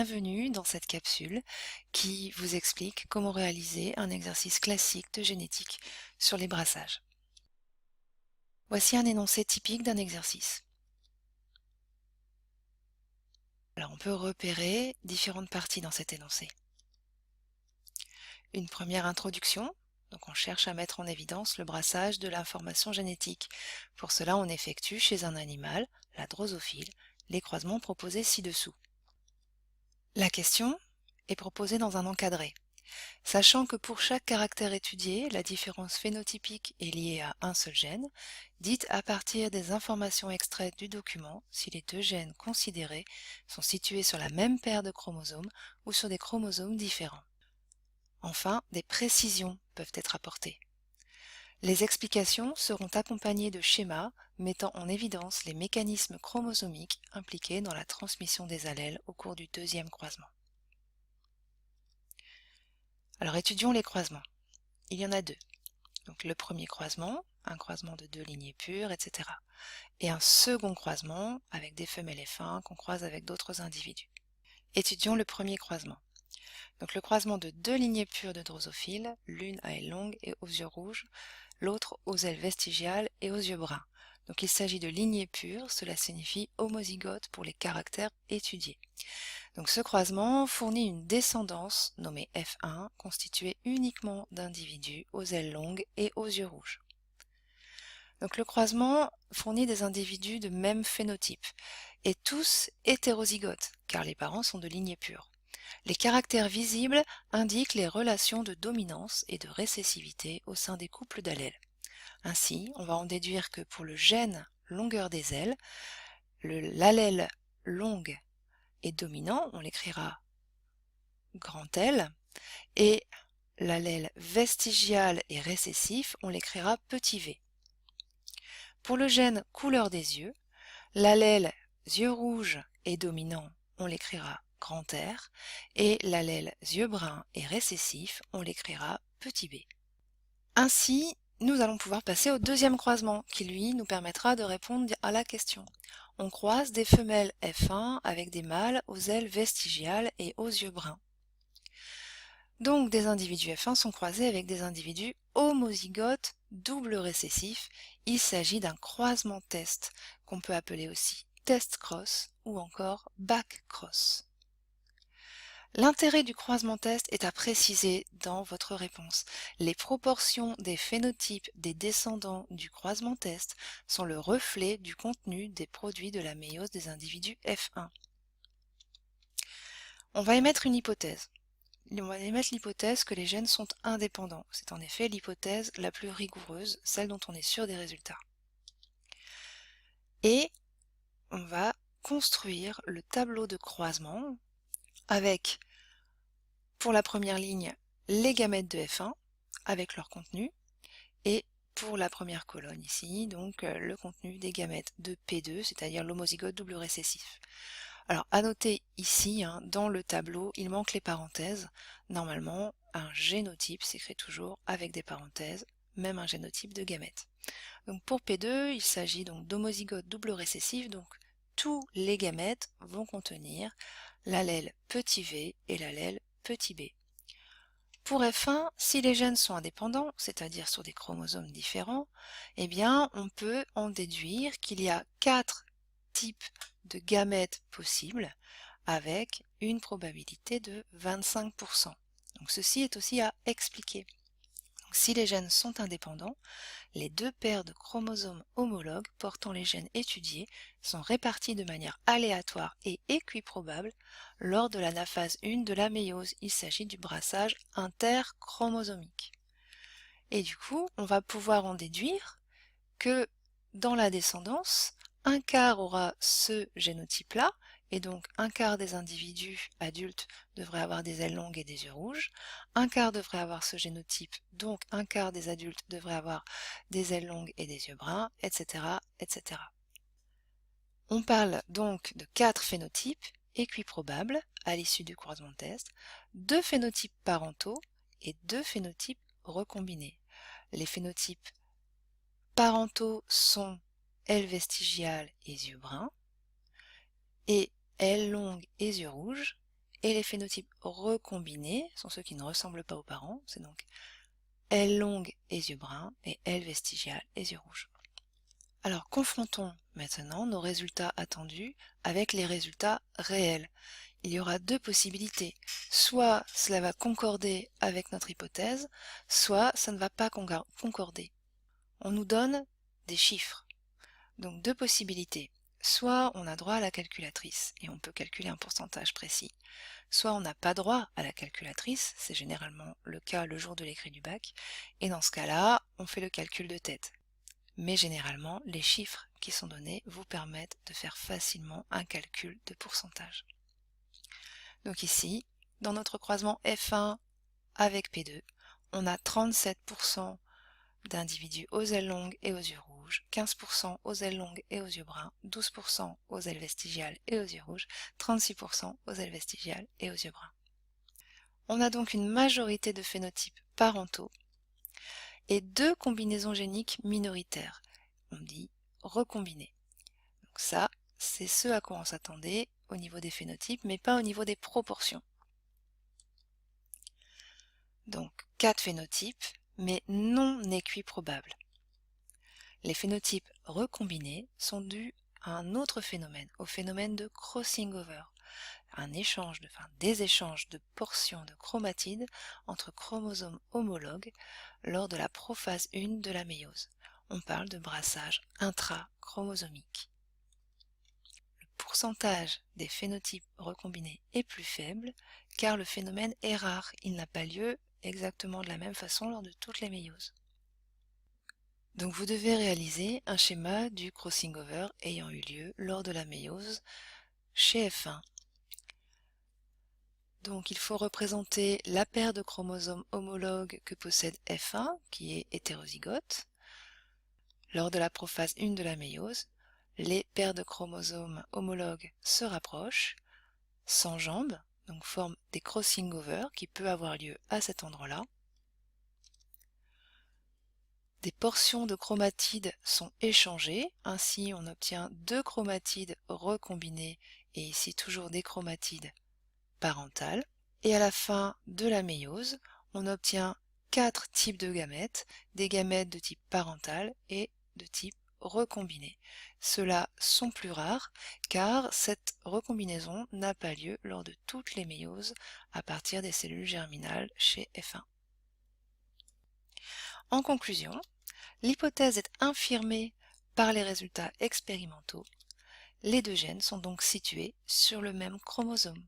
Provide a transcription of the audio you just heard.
bienvenue dans cette capsule qui vous explique comment réaliser un exercice classique de génétique sur les brassages. Voici un énoncé typique d'un exercice. Alors on peut repérer différentes parties dans cet énoncé. Une première introduction, donc on cherche à mettre en évidence le brassage de l'information génétique. Pour cela, on effectue chez un animal, la drosophile, les croisements proposés ci-dessous. La question est proposée dans un encadré. Sachant que pour chaque caractère étudié, la différence phénotypique est liée à un seul gène, dites à partir des informations extraites du document si les deux gènes considérés sont situés sur la même paire de chromosomes ou sur des chromosomes différents. Enfin, des précisions peuvent être apportées. Les explications seront accompagnées de schémas mettant en évidence les mécanismes chromosomiques impliqués dans la transmission des allèles au cours du deuxième croisement. Alors étudions les croisements. Il y en a deux. Donc le premier croisement, un croisement de deux lignées pures, etc. Et un second croisement avec des femelles F1 qu'on croise avec d'autres individus. Étudions le premier croisement. Donc le croisement de deux lignées pures de drosophiles, l'une à ailes longues et aux yeux rouges, l'autre aux ailes vestigiales et aux yeux bruns. Donc il s'agit de lignées pures, cela signifie homozygote pour les caractères étudiés. Donc ce croisement fournit une descendance nommée F1 constituée uniquement d'individus aux ailes longues et aux yeux rouges. Donc le croisement fournit des individus de même phénotype et tous hétérozygotes car les parents sont de lignée pure. Les caractères visibles indiquent les relations de dominance et de récessivité au sein des couples d'allèles. Ainsi, on va en déduire que pour le gène longueur des ailes, l'allèle longue est dominant, on l'écrira grand L, et l'allèle vestigial et récessif, on l'écrira petit v. Pour le gène couleur des yeux, l'allèle yeux rouges est dominant, on l'écrira grand R, et l'allèle yeux bruns et récessif, on l'écrira petit b. Ainsi, nous allons pouvoir passer au deuxième croisement, qui lui nous permettra de répondre à la question. On croise des femelles F1 avec des mâles aux ailes vestigiales et aux yeux bruns. Donc des individus F1 sont croisés avec des individus homozygotes double récessifs. Il s'agit d'un croisement test, qu'on peut appeler aussi test cross ou encore back cross. L'intérêt du croisement test est à préciser dans votre réponse. Les proportions des phénotypes des descendants du croisement test sont le reflet du contenu des produits de la méiose des individus F1. On va émettre une hypothèse. On va émettre l'hypothèse que les gènes sont indépendants. C'est en effet l'hypothèse la plus rigoureuse, celle dont on est sûr des résultats. Et on va construire le tableau de croisement avec, pour la première ligne, les gamètes de F1 avec leur contenu, et pour la première colonne ici, donc le contenu des gamètes de P2, c'est-à-dire l'homozygote double récessif. Alors à noter ici, dans le tableau, il manque les parenthèses. Normalement, un génotype s'écrit toujours avec des parenthèses, même un génotype de gamètes. Donc pour P2, il s'agit donc d'homozygote double récessif, donc tous les gamètes vont contenir l'allèle petit v et l'allèle petit b. Pour F1, si les gènes sont indépendants, c'est-à-dire sur des chromosomes différents, eh bien on peut en déduire qu'il y a 4 types de gamètes possibles avec une probabilité de 25%. Donc ceci est aussi à expliquer. Donc, si les gènes sont indépendants, les deux paires de chromosomes homologues portant les gènes étudiés sont répartis de manière aléatoire et équiprobable lors de l'anaphase 1 de la méiose. Il s'agit du brassage interchromosomique. Et du coup, on va pouvoir en déduire que dans la descendance, un quart aura ce génotype-là, et donc un quart des individus adultes devraient avoir des ailes longues et des yeux rouges, un quart devrait avoir ce génotype, donc un quart des adultes devraient avoir des ailes longues et des yeux bruns, etc., etc. On parle donc de 4 phénotypes équiprobables à l'issue du croisement de test, 2 phénotypes parentaux et 2 phénotypes recombinés. Les phénotypes parentaux sont ailes vestigiales et yeux bruns, et ailes longues et yeux rouges, Et les phénotypes recombinés sont ceux qui ne ressemblent pas aux parents, c'est donc L longue et yeux bruns et L vestigiale et yeux rouges. Alors confrontons maintenant nos résultats attendus avec les résultats réels. Il y aura deux possibilités. Soit cela va concorder avec notre hypothèse, soit ça ne va pas concorder. On nous donne des chiffres. Donc deux possibilités. Soit on a droit à la calculatrice et on peut calculer un pourcentage précis. Soit on n'a pas droit à la calculatrice, c'est généralement le cas le jour de l'écrit du bac, et dans ce cas-là, on fait le calcul de tête. Mais généralement, les chiffres qui sont donnés vous permettent de faire facilement un calcul de pourcentage. Donc ici, dans notre croisement F1 avec P2, on a 37% d'individus aux ailes longues et aux yeux rouges, 15% aux ailes longues et aux yeux bruns, 12% aux ailes vestigiales et aux yeux rouges, 36% aux ailes vestigiales et aux yeux bruns. On a donc une majorité de phénotypes parentaux et deux combinaisons géniques minoritaires. On dit recombinées. Donc ça, c'est ce à quoi on s'attendait au niveau des phénotypes, mais pas au niveau des proportions. Donc 4 phénotypes, mais non équiprobables. Les phénotypes recombinés sont dus à un autre phénomène, au phénomène de crossing over, des échanges de portions de chromatides entre chromosomes homologues lors de la prophase 1 de la méiose. On parle de brassage intrachromosomique. Le pourcentage des phénotypes recombinés est plus faible car le phénomène est rare, il n'a pas lieu exactement de la même façon lors de toutes les méioses. Donc vous devez réaliser un schéma du crossing over ayant eu lieu lors de la méiose chez F1. Donc il faut représenter la paire de chromosomes homologues que possède F1, qui est hétérozygote. Lors de la prophase 1 de la méiose, les paires de chromosomes homologues se rapprochent, s'enjambent, donc forment des crossing over qui peuvent avoir lieu à cet endroit-là. Des portions de chromatides sont échangées, ainsi on obtient deux chromatides recombinées et ici toujours des chromatides parentales. Et à la fin de la méiose, on obtient 4 types de gamètes, des gamètes de type parental et de type recombiné. Ceux-là sont plus rares car cette recombinaison n'a pas lieu lors de toutes les méioses à partir des cellules germinales chez F1. En conclusion, l'hypothèse est infirmée par les résultats expérimentaux. Les deux gènes sont donc situés sur le même chromosome.